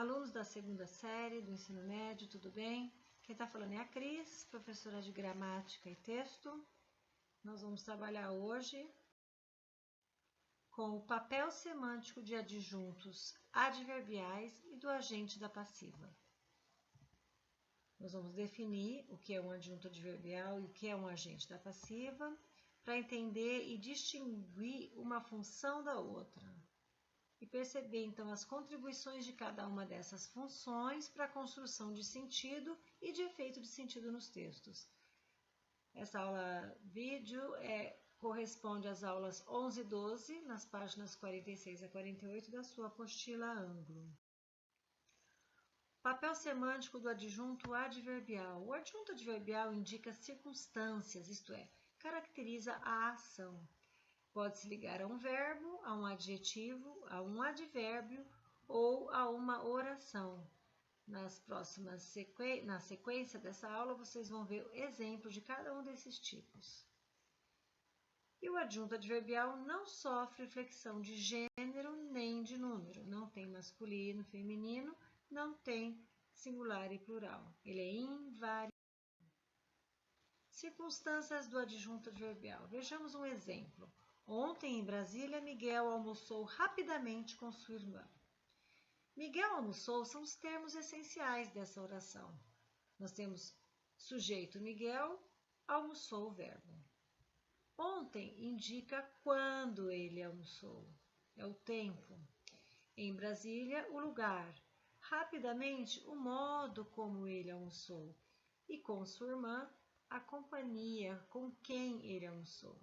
Alunos da segunda série do ensino médio, tudo bem? Quem está falando é a Cris, professora de gramática e texto. Nós vamos trabalhar hoje com o papel semântico de adjuntos adverbiais e do agente da passiva. Nós vamos definir o que é um adjunto adverbial e o que é um agente da passiva, para entender e distinguir uma função da outra. E perceber, então, as contribuições de cada uma dessas funções para a construção de sentido e de efeito de sentido nos textos. Essa aula vídeo corresponde às aulas 11 e 12, nas páginas 46 a 48 da sua apostila Anglo. Papel semântico do adjunto adverbial. O adjunto adverbial indica circunstâncias, isto é, caracteriza a ação. Pode-se ligar a um verbo, a um adjetivo, a um advérbio ou a uma oração. Na sequência dessa aula, vocês vão ver exemplos de cada um desses tipos. E o adjunto adverbial não sofre flexão de gênero nem de número. Não tem masculino, feminino, não tem singular e plural. Ele é invariável. Circunstâncias do adjunto adverbial. Vejamos um exemplo. Ontem, em Brasília, Miguel almoçou rapidamente com sua irmã. Miguel almoçou são os termos essenciais dessa oração. Nós temos sujeito Miguel, almoçou o verbo. Ontem indica quando ele almoçou, é o tempo. Em Brasília, o lugar. Rapidamente, o modo como ele almoçou. E com sua irmã, a companhia com quem ele almoçou.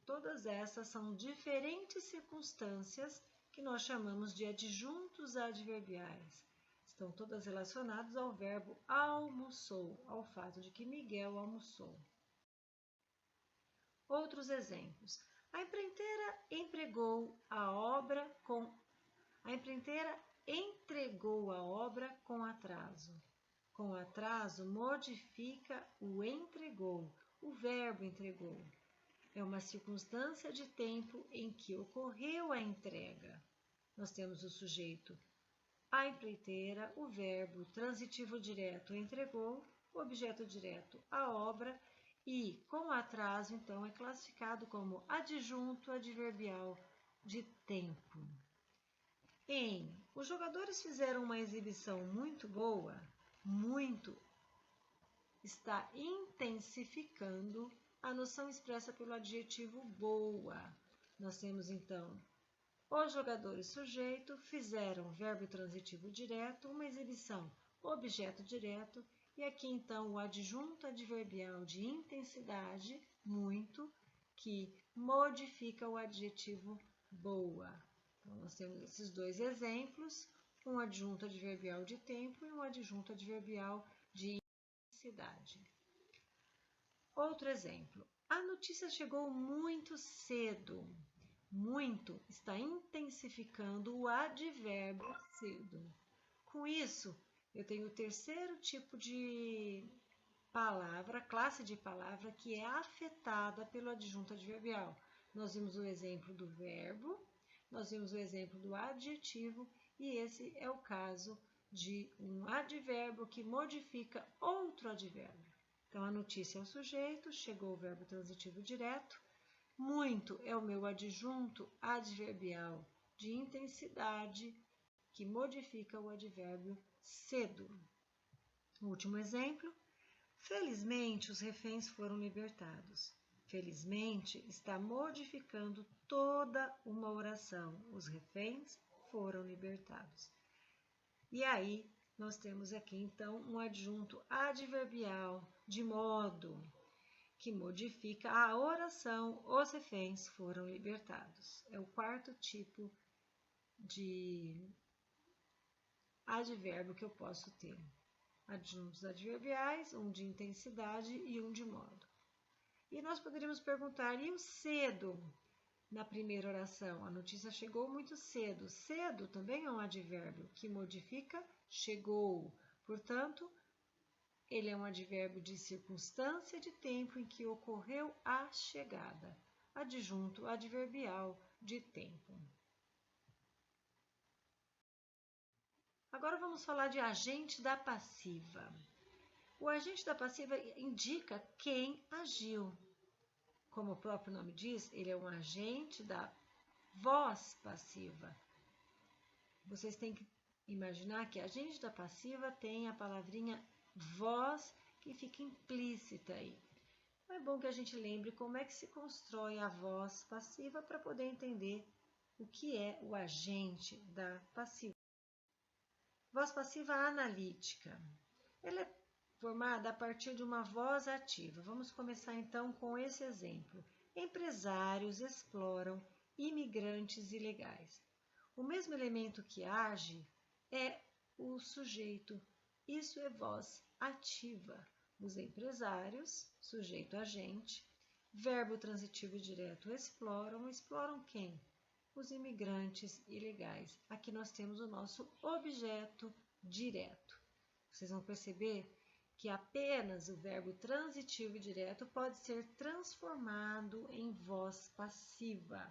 Todas essas são diferentes circunstâncias que nós chamamos de adjuntos adverbiais. Estão todas relacionadas ao verbo almoçou, ao fato de que Miguel almoçou. Outros exemplos. A empreiteira entregou a obra com atraso. Com atraso modifica o entregou, o verbo entregou. É uma circunstância de tempo em que ocorreu a entrega. Nós temos o sujeito a empreiteira, o verbo transitivo direto entregou, o objeto direto a obra e, com atraso, então, é classificado como adjunto adverbial de tempo. Os jogadores fizeram uma exibição muito boa, muito está intensificando a noção expressa pelo adjetivo boa. Nós temos, então, os jogadores sujeito fizeram verbo transitivo direto, uma exibição objeto direto, e aqui, então, o adjunto adverbial de intensidade, muito, que modifica o adjetivo boa. Então, nós temos esses dois exemplos, um adjunto adverbial de tempo e um adjunto adverbial de intensidade. Outro exemplo. A notícia chegou muito cedo. Muito está intensificando o advérbio cedo. Com isso, eu tenho o terceiro tipo de palavra, classe de palavra, que é afetada pelo adjunto adverbial. Nós vimos o exemplo do verbo, nós vimos o exemplo do adjetivo, e esse é o caso de um advérbio que modifica outro advérbio. Então, a notícia é o sujeito, chegou o verbo transitivo direto. Muito é o meu adjunto adverbial de intensidade, que modifica o advérbio cedo. O último exemplo. Felizmente, os reféns foram libertados. Felizmente está modificando toda uma oração. Os reféns foram libertados. E aí, nós temos aqui, então, um adjunto adverbial de modo, que modifica a oração, os reféns foram libertados. É o quarto tipo de advérbio que eu posso ter. Adjuntos adverbiais, um de intensidade e um de modo. E nós poderíamos perguntar, e o cedo na primeira oração? A notícia chegou muito cedo. Cedo também é um advérbio que modifica chegou. Portanto, ele é um advérbio de circunstância de tempo em que ocorreu a chegada. Adjunto adverbial de tempo. Agora vamos falar de agente da passiva. O agente da passiva indica quem agiu. Como o próprio nome diz, ele é um agente da voz passiva. Vocês têm que imaginar que agente da passiva tem a palavrinha voz que fica implícita aí. É bom que a gente lembre como é que se constrói a voz passiva para poder entender o que é o agente da passiva. Voz passiva analítica. Ela é formada a partir de uma voz ativa. Vamos começar então com esse exemplo. Empresários exploram imigrantes ilegais. O mesmo elemento que age é o sujeito. Isso é voz ativa. Os empresários, sujeito agente, verbo transitivo direto exploram. Exploram quem? Os imigrantes ilegais. Aqui nós temos o nosso objeto direto. Vocês vão perceber que apenas o verbo transitivo direto pode ser transformado em voz passiva.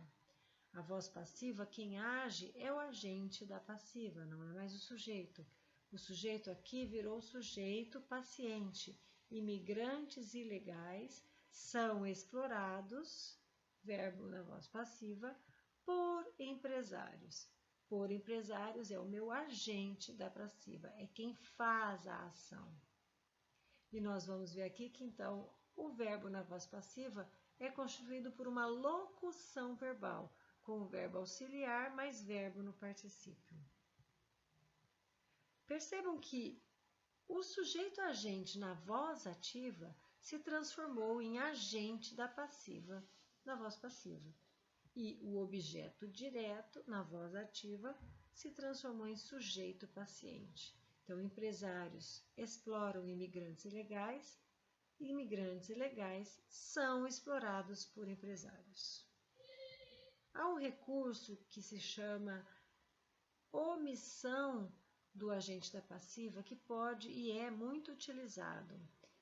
A voz passiva, quem age é o agente da passiva, não é mais o sujeito. O sujeito aqui virou sujeito paciente. Imigrantes ilegais são explorados, verbo na voz passiva, por empresários. Por empresários é o meu agente da passiva, é quem faz a ação. E nós vamos ver aqui que, então, o verbo na voz passiva é constituído por uma locução verbal, com o verbo auxiliar mais verbo no particípio. Percebam que o sujeito agente na voz ativa se transformou em agente da passiva na voz passiva. E o objeto direto na voz ativa se transformou em sujeito paciente. Então, empresários exploram imigrantes ilegais e imigrantes ilegais são explorados por empresários. Há um recurso que se chama omissão do agente da passiva que pode e é muito utilizado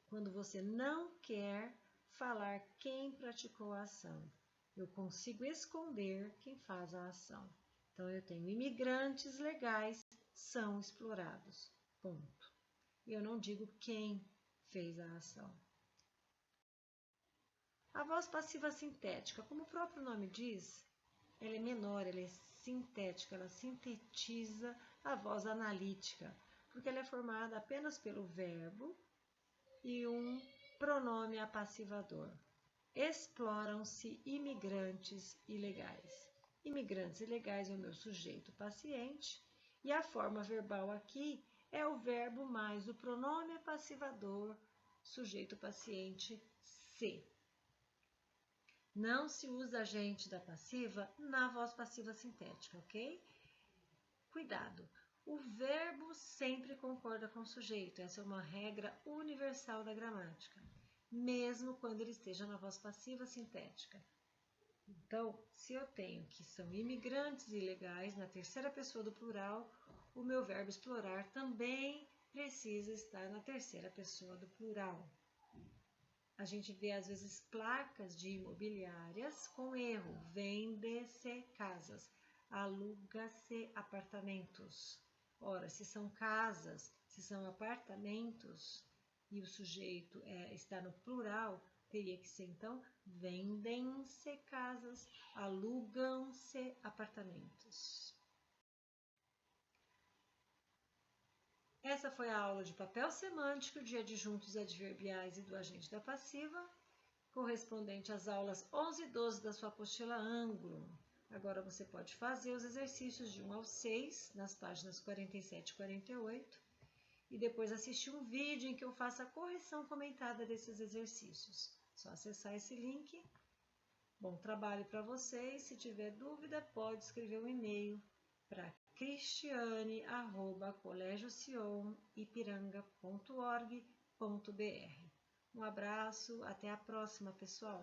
quando você não quer falar quem praticou a ação. Eu consigo esconder quem faz a ação. Então, eu tenho imigrantes legais são explorados. Ponto. Eu não digo quem fez a ação. A voz passiva sintética, como o próprio nome diz, ela é menor, ela é sintética, ela sintetiza a voz analítica, porque ela é formada apenas pelo verbo e um pronome apassivador. Exploram-se imigrantes ilegais. Imigrantes ilegais é o meu sujeito paciente e a forma verbal aqui é o verbo mais o pronome apassivador, sujeito paciente, se. Não se usa agente da passiva na voz passiva sintética, ok? Cuidado! O verbo sempre concorda com o sujeito. Essa é uma regra universal da gramática, mesmo quando ele esteja na voz passiva sintética. Então, se eu tenho que são imigrantes ilegais na terceira pessoa do plural, o meu verbo explorar também precisa estar na terceira pessoa do plural. A gente vê, às vezes, placas de imobiliárias com erro. Vende-se casas, aluga-se apartamentos. Ora, se são casas, se são apartamentos e o sujeito está no plural, teria que ser, então, vendem-se casas, alugam-se apartamentos. Essa foi a aula de papel semântico de adjuntos adverbiais e do agente da passiva, correspondente às aulas 11 e 12 da sua apostila Ângulo. Agora você pode fazer os exercícios de 1 ao 6, nas páginas 47 e 48, e depois assistir um vídeo em que eu faço a correção comentada desses exercícios. Só acessar esse link. Bom trabalho para vocês. Se tiver dúvida, pode escrever um e-mail para cristiane@colégiosionipiranga.org.br. Um abraço, até a próxima, pessoal!